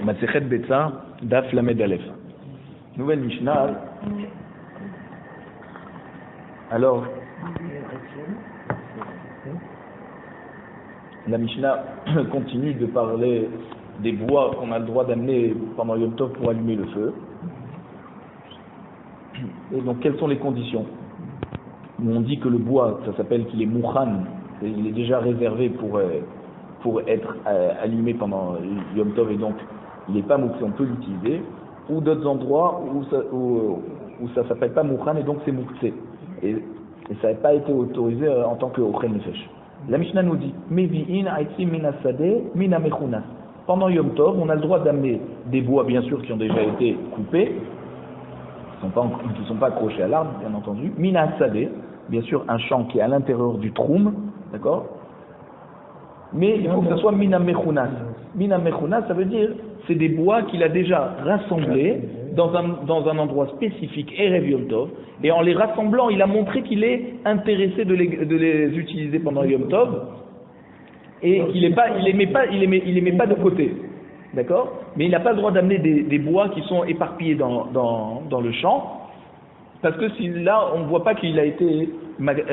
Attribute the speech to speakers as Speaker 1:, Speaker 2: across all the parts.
Speaker 1: Masechet Betsa, Daf Lamed Aleph. Nouvelle Mishnah. Alors, la Mishnah continue de parler des bois qu'on a le droit d'amener pendant Yom Tov pour allumer le feu. Et donc, quelles sont les conditions? On dit que le bois, ça s'appelle qu'il est mouchan, il est déjà réservé pour être allumé pendant Yom Tov, et donc il n'est pas mouxé, on peut l'utiliser. Ou d'autres endroits où ça s'appelle pas mouchan et donc c'est mouxé. Et ça n'a pas été autorisé en tant que ochel nefesh. La Mishnah nous dit Mevi'in aitzim min hasadeh min hamechunas. Pendant Yom Tov, on a le droit d'amener des bois, bien sûr, qui ont déjà été coupés, qui ne sont pas accrochés à l'arbre, bien entendu. Min hasadeh, bien sûr, un champ qui est à l'intérieur du troum, d'accord? Mais il faut que ce soit min hamechunas. Min hamechunas, ça veut dire c'est des bois qu'il a déjà rassemblés dans un endroit spécifique, Erev Yom Tov, et en les rassemblant, il a montré qu'il est intéressé de les utiliser pendant Yom Tov, et qu'il les met pas de côté, d'accord? Mais il n'a pas le droit d'amener des bois qui sont éparpillés dans le champ, parce que si là, on ne voit pas qu'il a été maxé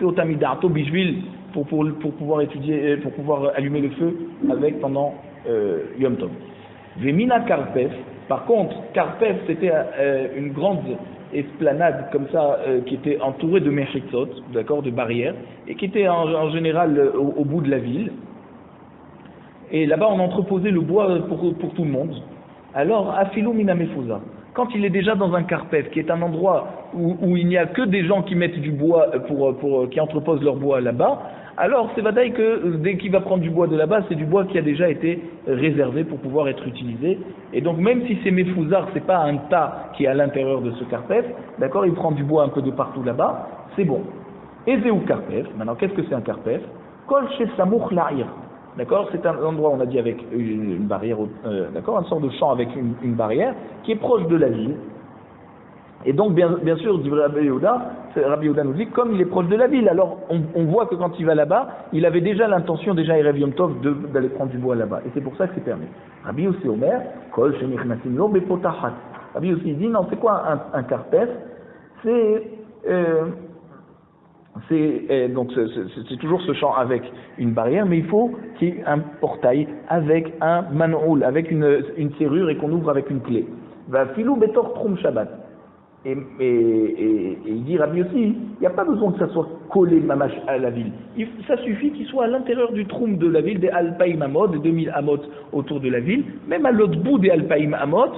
Speaker 1: au tamidarto bishvil pour pouvoir étudier, pour pouvoir allumer le feu avec pendant Yom Tov. Vemina Karpef, par contre, Karpef c'était une grande esplanade comme ça qui était entourée de mechitzot, d'accord, de barrières, et qui était en général au bout de la ville. Et là-bas on entreposait le bois pour tout le monde. Alors, Afilou Mina Mefuza, quand il est déjà dans un Karpef, qui est un endroit où il n'y a que des gens qui mettent du bois qui entreposent leur bois là-bas, alors c'est vadaï que dès qu'il va prendre du bois de là-bas, c'est du bois qui a déjà été réservé pour pouvoir être utilisé. Et donc même si c'est Mefouzar, c'est pas un tas qui est à l'intérieur de ce Karpef, d'accord, il prend du bois un peu de partout là-bas, c'est bon. Ezeu Karpef, maintenant qu'est-ce que c'est un Karpef? Kol chez Samour La'ir, d'accord, c'est un endroit, on a dit, avec une barrière, d'accord, un sort de champ avec une barrière qui est proche de la ville. Et donc, bien sûr, dit Rabbi Yehuda nous dit, comme il est proche de la ville, alors on voit que quand il va là-bas, il avait déjà l'intention, déjà Erev Yom Tov, d'aller prendre du bois là-bas. Et c'est pour ça que c'est permis. Rabbi Yossi Omer, Kol Shenichnasim Lo Bepotachat. Rabbi Yossi dit, non, c'est quoi un karpef? C'est toujours ce champ avec une barrière, mais il faut qu'il y ait un portail avec un manoul, avec une serrure et qu'on ouvre avec une clé. Va filou betor trum Shabbat. Et il dit Rabbi aussi, il n'y a pas besoin que ça soit collé mamash à la ville. Ça suffit qu'il soit à l'intérieur du troum de la ville, des Alpaïm Amot, des 2000 Amot autour de la ville, même à l'autre bout des Alpaïm Amot,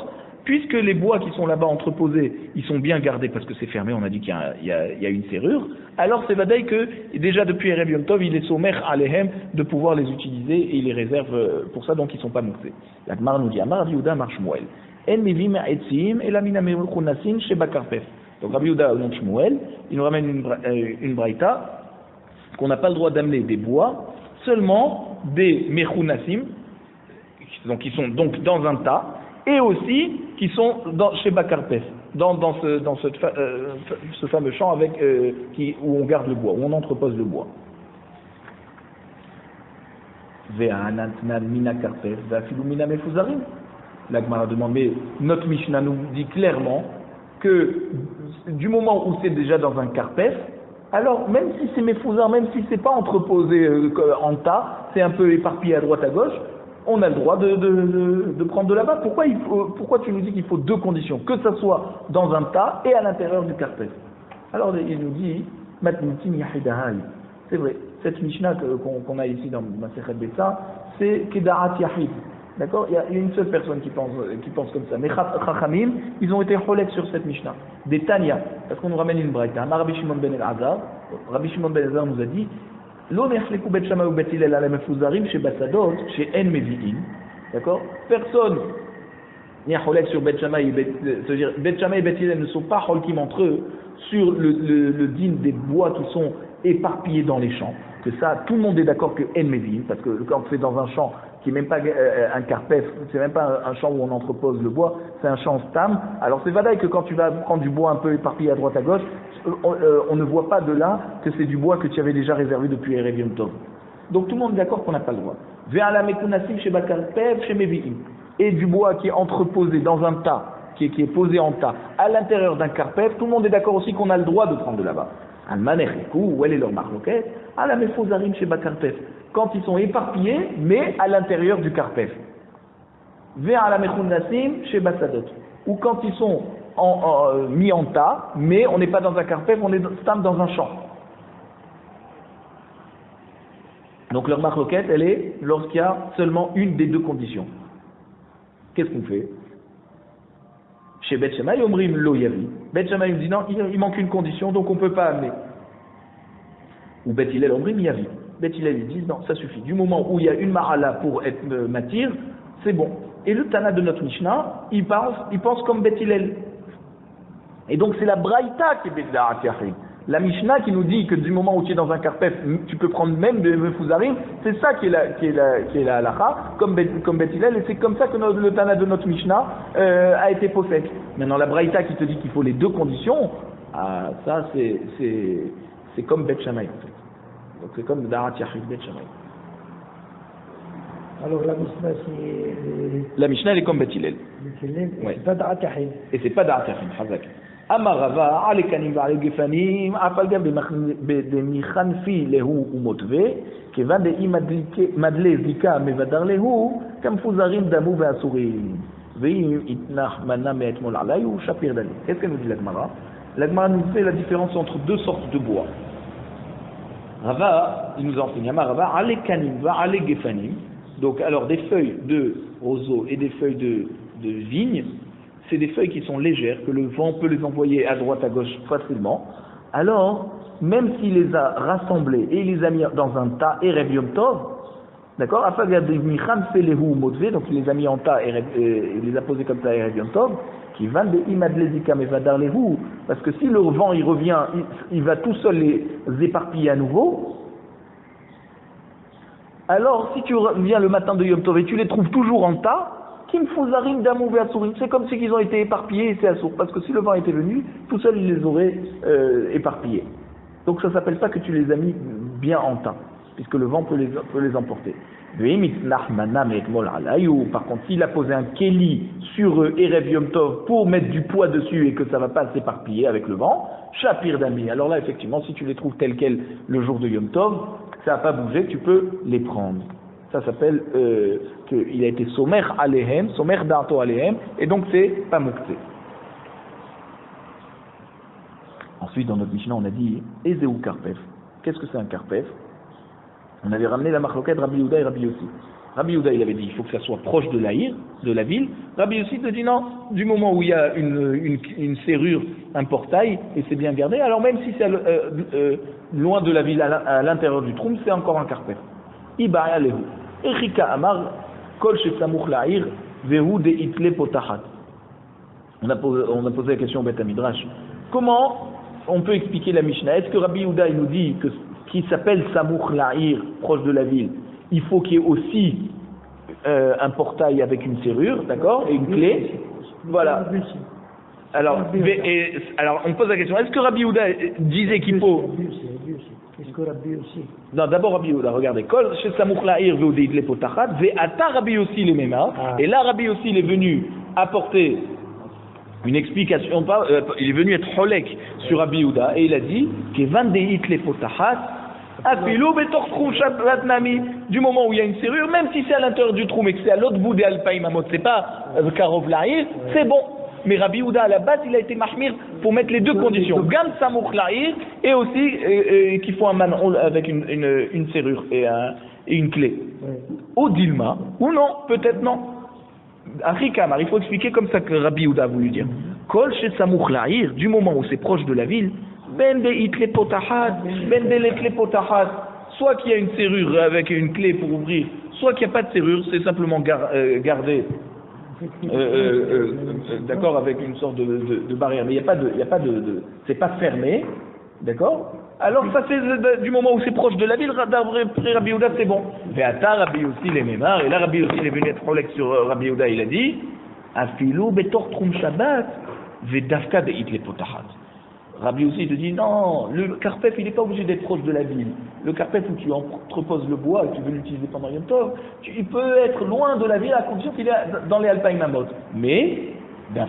Speaker 1: puisque les bois qui sont là-bas entreposés, ils sont bien gardés parce que c'est fermé, on a dit qu'il y a une serrure, alors c'est vadaï que déjà depuis Erev Yom Tov, il est sommer alehem de pouvoir les utiliser et il les réserve pour ça, donc ils ne sont pas moussés. La Gemara nous dit, Amar Rabbi Yehuda Amar Shmuel. Donc Rabbi Yehuda donc Shmuel, il nous ramène une braïta qu'on n'a pas le droit d'amener des bois, seulement des mechunasim, donc qui sont donc dans un tas, et aussi qui sont chez Bakarpef, dans ce fameux champ avec où on garde le bois, où on entrepose le bois. La Gemara demande, mais notre Mishnah nous dit clairement que du moment où c'est déjà dans un karpef, alors même si c'est Mefouzar, même si c'est pas entreposé en tas, c'est un peu éparpillé à droite à gauche, on a le droit de prendre de là-bas. Pourquoi tu nous dis qu'il faut deux conditions, que ça soit dans un tas et à l'intérieur du karpef? Alors il nous dit, Matnitim Yahidahai. C'est vrai, cette Mishnah qu'on a ici dans Masechet Betsa, c'est Kedarat Yahid. D'accord? Il y a une seule personne qui pense comme ça. Mais Chachamim, ils ont été cholek sur cette Mishnah. Des Tanya, parce qu'on nous ramène une braïta. Rabbi Shimon ben el-Azar, Rabbi Shimon ben el-Azar nous a dit, Lo nechleku bet Shammai ou bet Hillel ala mefuzarim chez Basadot, chez En Mevi'in. D'accord? Personne n'est cholek sur bet Shammai, c'est-à-dire bet Shammai et bet Hillel ne sont pas cholkim entre eux sur le din des bois qui sont éparpillés dans les champs. Que ça, tout le monde est d'accord que En Mevi'in, parce que quand c'est dans un champ qui n'est même pas un karpef, c'est même pas un champ où on entrepose le bois, c'est un champ stam. Alors c'est vadaï que quand tu vas prendre du bois un peu éparpillé à droite à gauche, on ne voit pas de là que c'est du bois que tu avais déjà réservé depuis Erev Yom Tov. Donc tout le monde est d'accord qu'on n'a pas le droit. Ve'ala mekunasim chez Bakarpev, chez Mevi'im. Et du bois qui est entreposé dans un tas, qui est posé en tas, à l'intérieur d'un karpev, tout le monde est d'accord aussi qu'on a le droit de prendre de là-bas. Où est leur marloquette? À la mefozarim chez Bakarpev. Quand ils sont éparpillés, mais à l'intérieur du karpev. Ve'ala mekunasim chez Basadot. Ou quand ils sont mis en tas, mais on n'est pas dans un karpev, on est dans un champ. Donc leur marloquette, elle est lorsqu'il y a seulement une des deux conditions. Qu'est-ce qu'on fait? Chez Bet Shammai, Omrim lo yavi. Bet Shammai me dit non, il manque une condition, donc on ne peut pas amener. Ou Bet Hillel, Omrim yavi. Bet Hillel, ils disent non, ça suffit. Du moment où il y a une ma'ala pour être matir, c'est bon. Et le Tana de notre Mishnah, il pense comme Bet Hillel. Et donc c'est la Braïta qui est Beda'at Yachid. La Mishnah qui nous dit que du moment où tu es dans un karpef, tu peux prendre même des mefuzarim, c'est ça qui est la halacha, comme Bet Hillel, et c'est comme ça que le Tana de notre Mishnah a été possède. Maintenant la Braïta qui te dit qu'il faut les deux conditions, ça c'est comme Bet Shammai en fait. Donc c'est comme Da'at Yachid Bet Shammai.
Speaker 2: Alors la Mishnah c'est...
Speaker 1: La Mishnah elle est comme Bet Hillel.
Speaker 2: Ouais. C'est pas Da'at Yachid.
Speaker 1: Et c'est pas Da'at Yachid, Hazak. Amarava, alekanim va alegefanim, apalga bemichanfi lehu umotve, kevan de imadle zika mevadar lehu, kamfuzarim damu ve'asurim, ve'im itnach manna me'etmol alay ou shapir dali. Qu'est-ce que nous dit l'Agmara? L'Agmara nous fait la différence entre deux sortes de bois. Rava, il nous enseigne, Amarava, alekanim va alegefanim, donc alors des feuilles de roseau et des feuilles de vigne, c'est des feuilles qui sont légères, que le vent peut les envoyer à droite, à gauche facilement. Alors, même s'il les a rassemblées et il les a mis dans un tas, Erev Yom Tov, d'accord, donc il les a mis en tas et il les a posés comme ça, Erev Yom Tov, qui va de imadlezika mevadar lehu, parce que si le vent il revient, il va tout seul les éparpiller à nouveau. Alors, si tu reviens le matin de Yom Tov et tu les trouves toujours en tas, c'est comme si ils ont été éparpillés et c'est assourd. Parce que si le vent était venu, tout seul il les aurait éparpillés. Donc ça ne s'appelle pas que tu les as mis bien en tas, puisque le vent peut les emporter. Par contre, s'il a posé un keli sur Erev Yom Tov pour mettre du poids dessus et que ça ne va pas s'éparpiller avec le vent, Shapir Dami. Alors là, effectivement, si tu les trouves tels quels le jour de Yom Tov, ça n'a pas bougé, tu peux les prendre. Ça s'appelle qu'il a été somer alehem, somer d'arto alehem, et donc c'est pas muktzé. Ensuite, dans notre Mishnah, on a dit Ezeu karpef. Qu'est-ce que c'est un karpef? On avait ramené la marloquette Rabbi Yehuda et Rabbi Yossi. Rabbi Yehuda, il avait dit il faut que ça soit proche de l'Aïr, de la ville. Rabbi Yossi te dit non, du moment où il y a une serrure, un portail, et c'est bien gardé, alors même si c'est loin de la ville, à l'intérieur du troum, c'est encore un karpef. Ibaya lehu. Erika Amar, Kol Shesamouch La'ir, Vehu de Itle Potachat. On a posé la question au Beth Midrash. Comment on peut expliquer la Mishnah? Est-ce que Rabbi Yehuda il nous dit que qui s'appelle Samouch La'ir, proche de la ville, il faut qu'il y ait aussi un portail avec une serrure, d'accord, et une clé? Voilà. Alors on pose la question, est-ce que Rabbi Yehuda disait qu'il faut...
Speaker 2: Est-ce que Rabbi aussi?
Speaker 1: Non, d'abord Rabbi Yehuda, regardez. Kol chez Samouch La'ir ve'odeit le potachat, ve'ata Rabbi aussi les mêmes. Et là, Rabbi aussi il est venu apporter une explication. Il est venu être holek sur Rabbi Yehuda et il a dit que vandeit le potachat, afilou betor troum shabbat nami. Du moment où il y a une serrure, même si c'est à l'intérieur du trou, mais que c'est à l'autre bout des alpaïm amot, c'est pas karov La'ir, c'est bon. Mais Rabbi Yehuda, à la base, il a été mahmir pour mettre les deux conditions. Gam Samouch La'ir et aussi qu'il faut un manon avec une serrure et une clé. Ou Dilma, ou non, peut-être non. Arikamar, il faut expliquer comme ça que Rabbi Yehuda a voulu dire. Kol chez Samouch La'ir, du moment où c'est proche de la ville, ben de itle potahat, ben de letle potahat. Soit qu'il y a une serrure avec une clé pour ouvrir, soit qu'il n'y a pas de serrure, c'est simplement gardé. D'accord, avec une sorte de barrière, mais il n'y a pas de c'est pas fermé, d'accord. Alors ça c'est du moment où c'est proche de la ville, d'après Rabbi Yehuda c'est bon. Ve'ata Rabbi Yossi les mémars, et là Rabbi Yossi il est venu être prolègue sur Rabbi Yehuda, il a dit afilou betor troum shabbat ve'dafka deit le potachat. Rabbi aussi te dit non, le carpef il n'est pas obligé d'être proche de la ville. Le carpef où tu entreposes le bois et tu veux l'utiliser pendant Yom Tov, il peut être loin de la ville à condition qu'il est dans les Alpines Mamot. Mais, il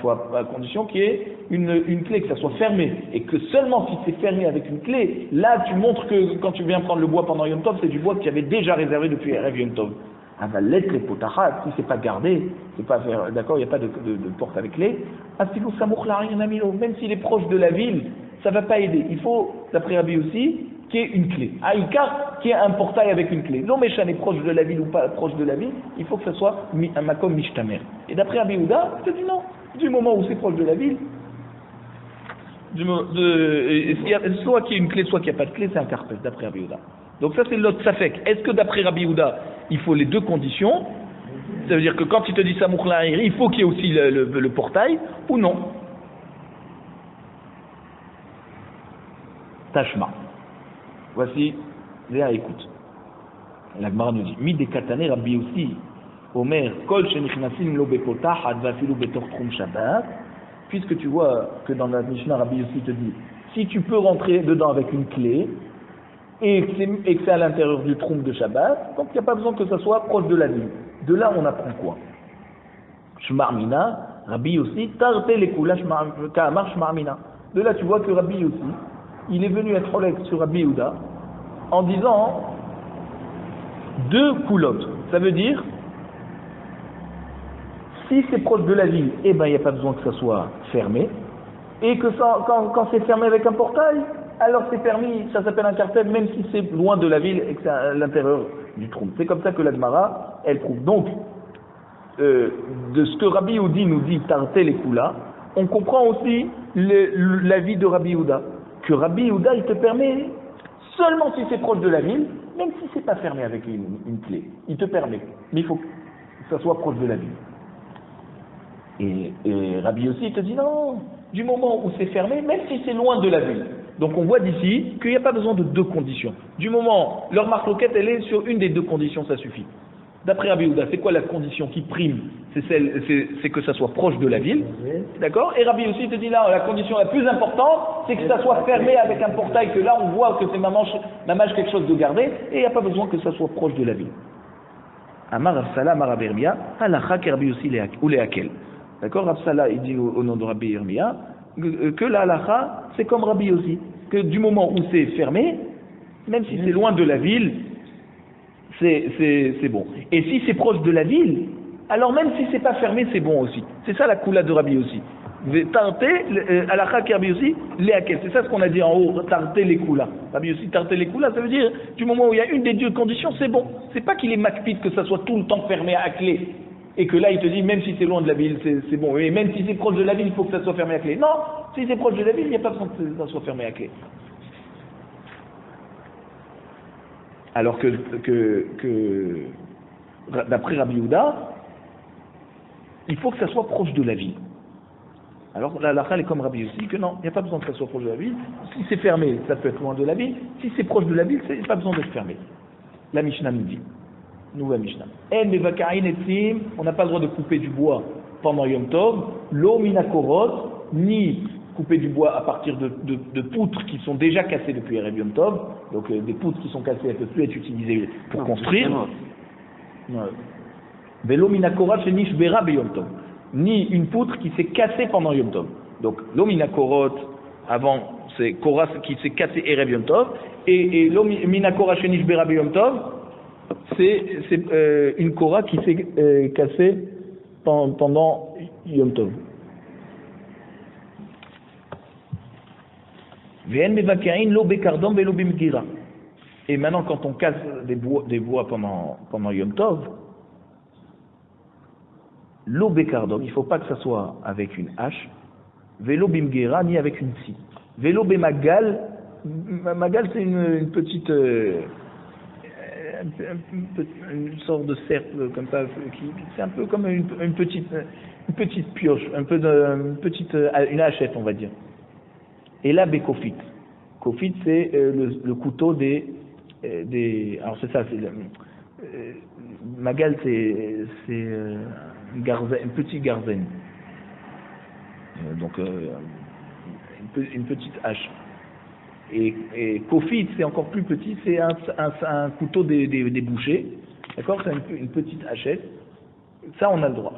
Speaker 1: faut à condition qu'il y ait une clé, que ça soit fermé. Et que seulement si c'est fermé avec une clé, là tu montres que quand tu viens prendre le bois pendant Yom Tov, c'est du bois que tu avais déjà réservé depuis Erev Yom Tov. Si c'est pas gardé, c'est pas faire, d'accord, il n'y a pas de porte avec clé, même s'il est proche de la ville, ça va pas aider. Il faut, d'après Rabbi aussi, qu'il y ait une clé. Aïkar, qu'il y ait un portail avec une clé. Non, Méchan est proche de la ville ou pas proche de la ville, il faut que ce soit un makom mishtamer. Et d'après Rabbi Houda, je te dis non. Du moment où c'est proche de la ville, soit qu'il y ait une clé, soit qu'il n'y a pas de clé, c'est un carpef, d'après Rabbi Houda. Donc ça c'est l'autre safek. Est-ce que d'après Rabbi Houda, il faut les deux conditions? Ça veut dire que quand il te dit Samouch La'ir, il faut qu'il y ait aussi le portail, ou non? Tashma. Voici, Léa, écoute. La Gemara nous dit, Mi de Katane Rabbi aussi, Omer, Kol Shenichnasim lo bepotach, advafilu betor trum Shabbat, puisque tu vois que dans la Mishnah, Rabbi aussi te dit, si tu peux rentrer dedans avec une clé, et que c'est à l'intérieur du trompe de Shabbat, donc il n'y a pas besoin que ça soit proche de la ville. De là, on apprend quoi? Shmarmina, Rabbi aussi, Tarte les kula Ka'amar Shmarmina. De là, tu vois que Rabbi aussi, il est venu être honnête sur Rabbi Houda en disant deux coulottes. Ça veut dire, si c'est proche de la ville, eh ben il n'y a pas besoin que ça soit fermé, et que ça, quand c'est fermé avec un portail, alors c'est permis, ça s'appelle un cartel, même si c'est loin de la ville et que c'est à l'intérieur du trou. C'est comme ça que la Gemara, elle prouve. Donc, de ce que Rabbi Houdi nous dit, Tartel et Kula, on comprend aussi l'avis de Rabbi Houda. Que Rabbi Houda, il te permet, seulement si c'est proche de la ville, même si c'est pas fermé avec une clé, il te permet. Mais il faut que ça soit proche de la ville. Et Rabbi aussi, il te dit non, du moment où c'est fermé, même si c'est loin de la ville. Donc on voit d'ici qu'il n'y a pas besoin de deux conditions. Du moment, leur marloquette, elle est sur une des deux conditions, ça suffit. D'après Rabbi Houda, c'est quoi la condition qui prime? C'est que ça soit proche de la ville, d'accord? Et Rabbi aussi te dit là, la condition la plus importante, c'est que ça soit fermé avec un portail, que là on voit que c'est mamage quelque chose de gardé, et il n'y a pas besoin que ça soit proche de la ville. Amar Rabsala, Amar Rabbi halacha Rabbi aussi ou lehakel. D'accord? Rabsala, il dit au nom de Rabbi Yirmiya, que la halacha, c'est comme Rabbi aussi, que du moment où c'est fermé, même si c'est loin de la ville, c'est bon. Et si c'est proche de la ville, alors même si c'est pas fermé, c'est bon aussi. C'est ça la koula de Rabbi aussi. Tarté, halacha Rabbi aussi, léakel. C'est ça ce qu'on a dit en haut, tarté les koula. Rabbi aussi, tarté les koula, ça veut dire, du moment où il y a une des deux conditions, c'est bon. C'est pas qu'il est makpid que ça soit tout le temps fermé à clé. Et que là, il te dit, même si c'est loin de la ville, c'est bon. Et même si c'est proche de la ville, il faut que ça soit fermé à clé. Non, si c'est proche de la ville, il n'y a pas besoin que ça soit fermé à clé. Alors que d'après Rabbi Houda, il faut que ça soit proche de la ville. Alors la halakha est comme Rabbi aussi, que non, il n'y a pas besoin que ça soit proche de la ville. Si c'est fermé, ça peut être loin de la ville. Si c'est proche de la ville, il n'y a pas besoin d'être fermé. La Mishnah nous dit. Nouvelle Mishnah. On n'a pas le droit de couper du bois pendant Yom Tov, l'eau minakorot, ni couper du bois à partir de poutres qui sont déjà cassées depuis Erev Yom Tov, donc des poutres qui sont cassées, elles ne peuvent plus être utilisées pour construire. L'eau minakorot chez Nishbera be Yom Tov, ni une poutre qui s'est cassée pendant Yom Tov. Donc l'eau minakorot, avant, c'est Korah qui s'est cassé Erev Yom Tov, et l'eau minakorot chez Nishbera be Yom Tov, c'est une Korah qui s'est cassée pendant Yom Tov. Et maintenant, quand on casse des bois pendant Yom Tov, l'eau bekardom, il ne faut pas que ça soit avec une hache, vélo bimgera, ni avec une scie. Vélo bemagal, magal c'est une petite. Une sorte de cercle comme ça, c'est un peu comme une petite pioche, une hachette on va dire. Et là bekofit. Kofit c'est le couteau des alors c'est ça, magal c'est un petit garzen. Donc une petite hache. Et kofit, c'est encore plus petit, c'est un couteau des bouchers, d'accord, c'est une petite hachette, ça on a le droit.